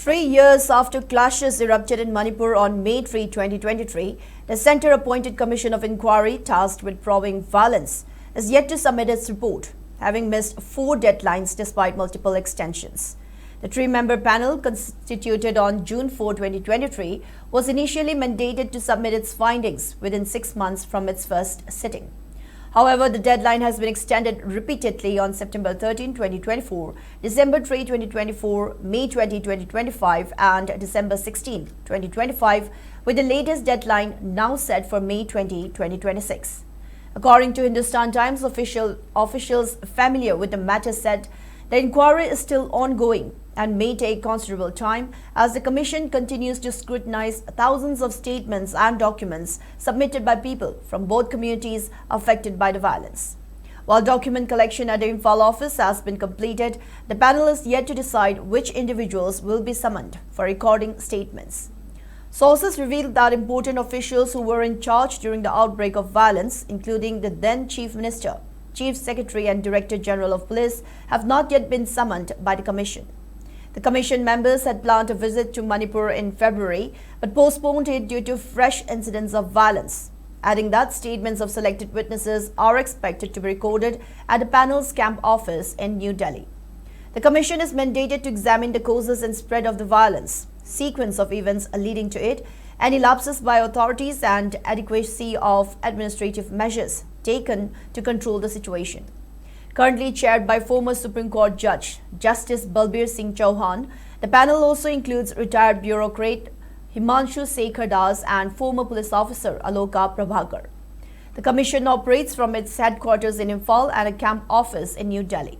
3 years after clashes erupted in Manipur on May 3, 2023, the Centre-appointed Commission of Inquiry tasked with probing violence is yet to submit its report, having missed 4 deadlines despite multiple extensions. The 3-member panel, constituted on June 4, 2023, was initially mandated to submit its findings within 6 months from its first sitting. However, the deadline has been extended repeatedly on September 13, 2024, December 3, 2024, May 20, 2025 and December 16, 2025, with the latest deadline now set for May 20, 2026. According to Hindustan Times, officials familiar with the matter said the inquiry is still ongoing and may take considerable time as the Commission continues to scrutinize thousands of statements and documents submitted by people from both communities affected by the violence. While document collection at the Imphal office has been completed, the panel is yet to decide which individuals will be summoned for recording statements. Sources revealed that important officials who were in charge during the outbreak of violence, including the then Chief Minister, Chief Secretary and Director General of Police, have not yet been summoned by the Commission. The Commission members had planned a visit to Manipur in February, but postponed it due to fresh incidents of violence, adding that statements of selected witnesses are expected to be recorded at the panel's camp office in New Delhi. The Commission is mandated to examine the causes and spread of the violence, sequence of events leading to it, any lapses by authorities and adequacy of administrative measures taken to control the situation. Currently chaired by former Supreme Court Judge Justice Balbir Singh Chauhan, the panel also includes retired bureaucrat Himanshu Sekhar Das and former police officer Aloka Prabhakar. The Commission operates from its headquarters in Imphal and a camp office in New Delhi.